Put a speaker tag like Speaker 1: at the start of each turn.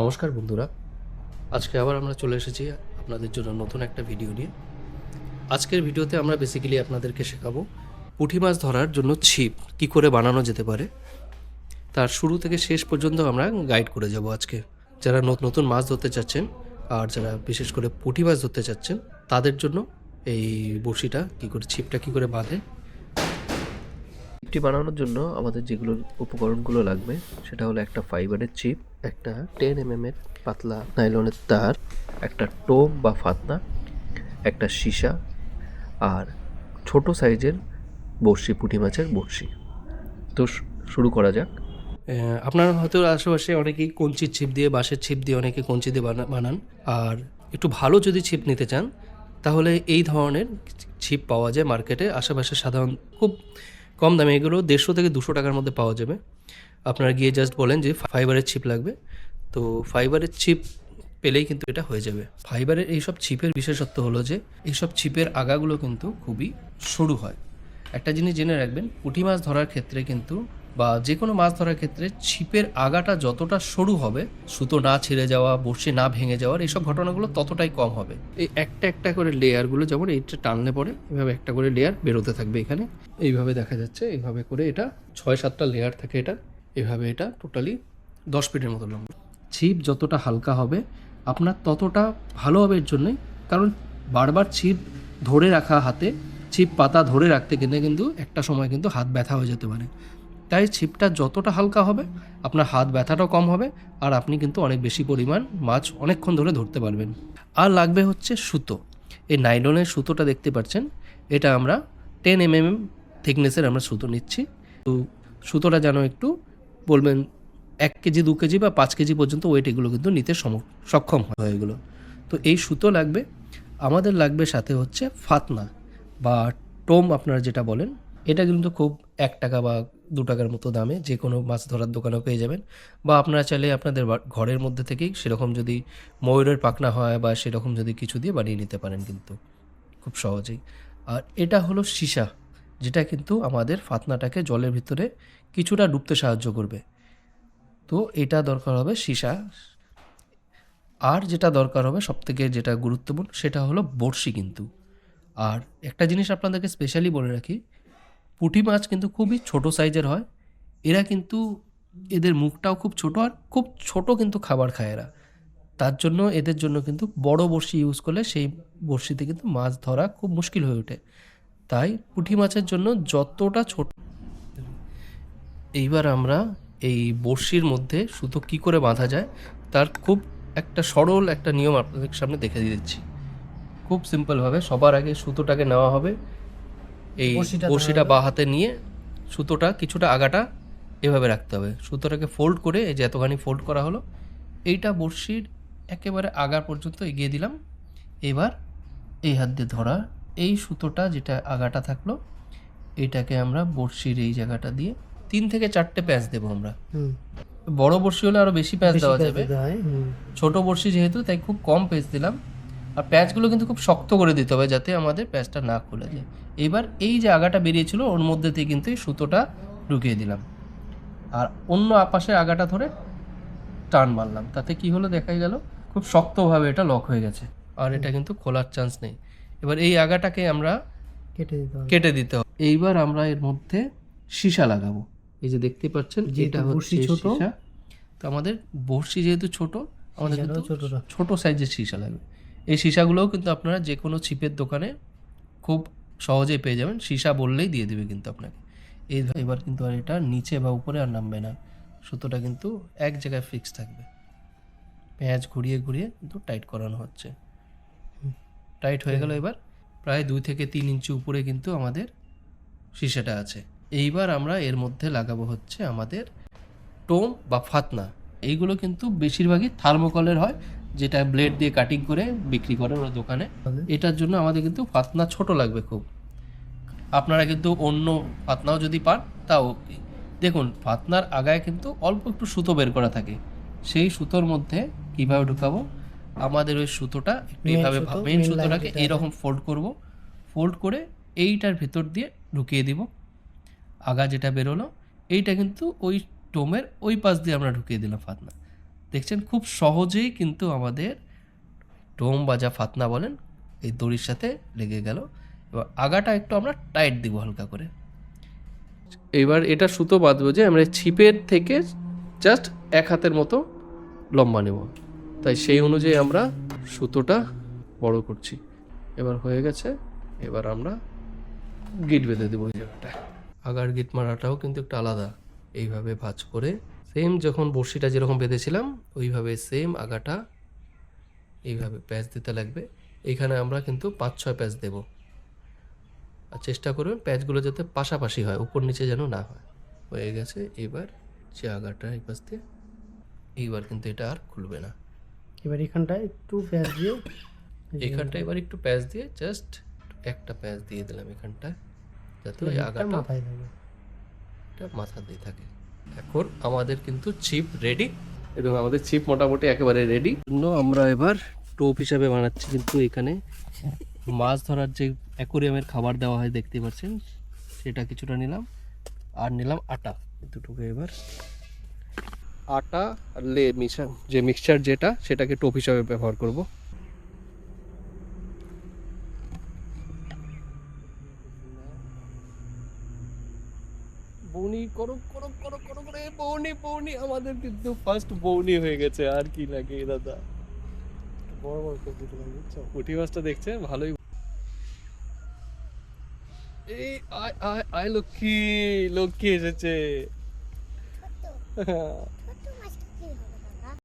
Speaker 1: নমস্কার বন্ধুরা, আজকে আবার আমরা চলে এসেছি আপনাদের জন্য নতুন একটা ভিডিও নিয়ে। আজকের ভিডিওতে আমরা বেসিক্যালি আপনাদেরকে শেখাবো পুঁটি মাছ ধরার জন্য ছিপ কী করে বানানো যেতে পারে। তার শুরু থেকে শেষ পর্যন্ত আমরা গাইড করে যাব আজকে। যারা নতুন মাছ ধরতে চাচ্ছেন আর যারা বিশেষ করে পুঁটি মাছ ধরতে চাচ্ছেন তাদের জন্য এই বড়শিটা কী করে, ছিপটা কী করে বাঁধে। ছিপটি বানানোর জন্য আমাদের যেগুলো উপকরণগুলো লাগবে সেটা হলো একটা ফাইবারের ছিপ, একটা 10 mm এর পাতলা নাইলনের তার, একটা টোপ বা ফাতনা, একটা সীসা আর ছোট সাইজের বড়শি, পুঁটি মাছের বড়শি। তো শুরু করা যাক। আপনার হয়তো আশেপাশে অনেকেই কঞ্চির ছিপ দিয়ে, বাঁশের ছিপ দিয়ে, অনেকে কঞ্চি দিয়ে বানান। আর একটু ভালো যদি ছিপ নিতে চান তাহলে এই ধরনের ছিপ পাওয়া যায় মার্কেটে আশেপাশে, সাধারণ খুব কম দামে। এগুলো 150 থেকে 200 টাকার মধ্যে পাওয়া যাবে। আপনারা গিয়ে জাস্ট বলেন যে ফাইবারের ছিপ লাগবে, তো ফাইবারের ছিপ পেলেই কিন্তু এটা হয়ে যাবে। ফাইবারের এইসব ছিপের বিশেষত্ব হলো যে এইসব ছিপের আগাগুলো কিন্তু খুবই সরু হয়। একটা জিনিস জেনে রাখবেন, পুঁটি মাছ ধরার ক্ষেত্রে কিন্তু বা যে কোনো মাছ ধরার ক্ষেত্রে ছিপের আগাটা যতটা সরু হবে, সুতো না ছিঁড়ে যাওয়া, বড়শি না ভেঙে যাওয়ার এইসব ঘটনাগুলো ততটাই কম হবে। এই একটা একটা করে লেয়ারগুলো, যেমন এইটা টানলে পরে এভাবে একটা করে লেয়ার বেরোতে থাকবে এখানে, এইভাবে দেখা যাচ্ছে। এইভাবে করে এটা 6-7টা লেয়ার থাকে এটা, এভাবে এটা টোটালি 10 ফিটের মতো লম্বা। ছিপ যতটা হালকা হবে আপনার ততটা ভালো হবে এর জন্যই, কারণ বারবার ছিপ ধরে রাখা, হাতে ছিপ পাতা ধরে রাখতে কিন্তু একটা সময় কিন্তু হাত ব্যথা হয়ে যেতে পারে। তাই ছিপটা যতটা হালকা হবে আপনার হাত ব্যথাটাও কম হবে, আর আপনি কিন্তু অনেক বেশি পরিমাণ মাছ অনেকক্ষণ ধরে ধরতে পারবেন। আর লাগবে হচ্ছে সুতো। এই নাইলনের সুতোটা দেখতে পাচ্ছেন, এটা আমরা 10 mm থিকনেসের আমরা সুতো নিচ্ছি। তো সুতোটা যেন একটু বলবেন 1 কেজি, 2 কেজি বা 5 কেজি পর্যন্ত ওয়েট এগুলো কিন্তু নিতে সক্ষম হয় এগুলো। তো এই সুতো লাগবে। আমাদের লাগবে সাথে হচ্ছে ফাতনা বা টোম আপনারা যেটা বলেন, এটা কিন্তু খুব 1 টাকা বা 2 টাকার মতো দামে যে কোনো মাছ ধরার দোকানেও পেয়ে যাবেন। বা আপনারা চাইলে আপনাদের ঘরের মধ্যে থেকেই সেরকম যদি ময়ূরের পাখনা হয় বা সেরকম যদি কিছু দিয়ে বানিয়ে নিতে পারেন কিন্তু খুব সহজেই। আর এটা হলো সীসা, যেটা কিন্তু আমাদের ফাতনাটাকে জলের ভিতরে কিছুটা ডুবতে সাহায্য করবে। তো এটা দরকার হবে সীসা। আর যেটা দরকার হবে সবথেকে যেটা গুরুত্বপূর্ণ সেটা হলো বড়শি কিন্তু। আর একটা জিনিস আপনাদেরকে স্পেশালি বলে রাখি, পুঁটি মাছ কিন্তু খুবই ছোট সাইজের হয়। এরা কিন্তু, এদের মুখটাও খুব ছোট, আর খুব ছোট কিন্তু খাবার খায় এরা। তার জন্য এদের জন্য কিন্তু বড় বড়শি ইউজ করলে সেই বড়শিতে কিন্তু মাছ ধরা খুব মুশকিল হয়ে ওঠে। তাই পুঁটি মাছের জন্য যতটা ছোট। এইবার আমরা এই বড়শির মধ্যে সুতো কী করে বাঁধা যায় তার খুব একটা সরল একটা নিয়ম আপনাদের সামনে দেখে দিচ্ছি। খুব সিম্পলভাবে সবার আগে সুতোটাকে নেওয়া হবে, এই বড়শিটা বাঁ হাতে নিয়ে সুতোটা কিছুটা আগাটা এভাবে রাখতে হবে। সুতোটাকে ফোল্ড করে, এই যে এতখানি ফোল্ড করা হলো, এইটা বড়শির একেবারে আগা পর্যন্ত এগিয়ে দিলাম। এবার এই হাত দিয়ে ধরা এই সুতোটা যেটা আগাটা থাকলো, এইটাকে আমরা বড়শির এই জায়গাটা দিয়ে 3 থেকে 4টে প্যাঁচ দেবো আমরা। বড় বড়শি হলে আরো বেশি প্যাঁচ দেওয়া যাবে, ছোট বড়শি যেহেতু তাই খুব কম প্যাঁচ দিলাম। আর প্যাঁচগুলো কিন্তু খুব শক্ত করে দিতে হবে যাতে আমাদের প্যাঁচটা না খুলে যায়। এবার এই যে আগাটা বেরিয়েছিল ওর মধ্যে থেকে কিন্তু এই সুতোটা ঢুকিয়ে দিলাম, আর অন্য পাশের আগাটা ধরে টান মারলাম। তাতে কি হলো দেখা গেল খুব শক্তভাবে এটা লক হয়ে গেছে, আর এটা কিন্তু খোলার চান্স নেই। এবার এই আগাটাকে আমরা কেটে দিতে হবে। এইবার আমরা এর মধ্যে সীসা লাগাবো। এই যে দেখতে পাচ্ছেন এটা হচ্ছে সীসা। তো আমাদের বড়শি যেহেতু ছোট, আমাদের কিন্তু ছোট সাইজের সীসা লাগবে। এই সীসাগুলোও কিন্তু আপনারা যে কোনো ছিপের দোকানে খুব সহজেই পেয়ে যাবেন, সীসা বললেই দিয়ে দেবে কিন্তু আপনাকে। এবার কিন্তু আর এটা নিচে বা উপরে আর নামবে না, সুতোটা কিন্তু এক জায়গায় ফিক্স থাকবে। পেঁয়াজ ঘুরিয়ে ঘুরিয়ে কিন্তু টাইট করানো হচ্ছে। টাইট হয়ে গেল। এবার প্রায় 2 থেকে 3 ইঞ্চি উপরে কিন্তু আমাদের সীসাটা আছে। এইবার আমরা এর মধ্যে লাগাবো হচ্ছে আমাদের টোম বা ফাতনা। এইগুলো কিন্তু বেশিরভাগই থার্মোকলের হয়, যেটা ব্লেড দিয়ে কাটিং করে বিক্রি করে ওরা দোকানে। এটার জন্য আমাদের কিন্তু ফাতনা ছোট লাগবে খুব। আপনারা কিন্তু অন্য ফাতনাও যদি পান তাও দেখুন, ফাতনার আগায় কিন্তু অল্প একটু সুতো বের করা থাকে। সেই সুতোর মধ্যে কিভাবে ঢুকাবো, আমাদের ওই সুতোটা এইভাবে মেইন সুতোটাকে এইরকম ফোল্ড করব, ফোল্ড করে এইটার ভেতর দিয়ে ঢুকিয়ে দিব। আগা যেটা বেরোলো এইটা কিন্তু ওই টোমের ওই পাশ দিয়ে আমরা ঢুকিয়ে দিলাম ফাতনা। দেখছেন খুব সহজেই কিন্তু আমাদের ডোম বা যা ফাতনা বলেন এই দড়ির সাথে লেগে গেল। এবার আগাটা একটু আমরা টাইট দিব হালকা করে। এবার এটা সুতো বাঁধবো যে আমরা ছিপের থেকে জাস্ট 1 হাতের মতো লম্বা নেব, তাই সেই অনুযায়ী আমরা সুতোটা বড় করছি। এবার হয়ে গেছে, এবার আমরা গিট বেঁধে দেবো ওই জায়গাটায়। আগার গিট মারাটাও কিন্তু একটু আলাদা। এইভাবে ভাঁজ করে সেম যখন বড়শিটা যেরকম বেঁধেছিলাম ওইভাবে সেম আগাটা এইভাবে প্যাঁচ দিতে লাগবে। এইখানে আমরা কিন্তু 5-6 প্যাঁচ দেব, আর চেষ্টা করবেন প্যাঁচগুলো যাতে পাশাপাশি হয়, উপর নিচে যেন না হয়। হয়ে গেছে। এবার যে আগাটা এই পাশ দিয়ে, এইবার কিন্তু এটা আর খুলবে না।
Speaker 2: এবার এখানটায় একটু প্যাঁচ দিয়ে
Speaker 1: এখানটা এবার একটু প্যাঁচ দিয়ে জাস্ট একটা প্যাঁচ দিয়ে দিলাম এখানটায়, যাতে ওই আগাটা
Speaker 2: মাথায় থাকে,
Speaker 1: এটা মাথা দিয়ে থাকে। এখন আমাদের কিন্তু ছিপ রেডি, এবং আমাদের ছিপ মোটামুটি একেবারে রেডি। জন্য আমরা এবার টোপ হিসাবে বানাচ্ছি কিন্তু এখানে মাছ ধরার যে অ্যাকোরিয়ামের খাবার দেওয়া হয় দেখতে পাচ্ছেন, সেটা কিছুটা নিলাম, আর নিলাম আটা দুটোকে। এবার আটা আর যে মিক্সচার যেটা, সেটাকে টোপ হিসাবে ব্যবহার করব। বৌনি করো করো করো করো করে, বৌনি বৌনি, আমাদের কিন্তু ফার্স্ট বৌনি হয়ে গেছে। আর কি লাগে দাদা,
Speaker 2: বড় বড় করে দিতে লাগে, বুঝছো?
Speaker 1: পুঁটি মাছটা দেখছে ভালোই। এই আয় আয় আয়, লক্ষ্মী লক্ষ্মী এসেছে।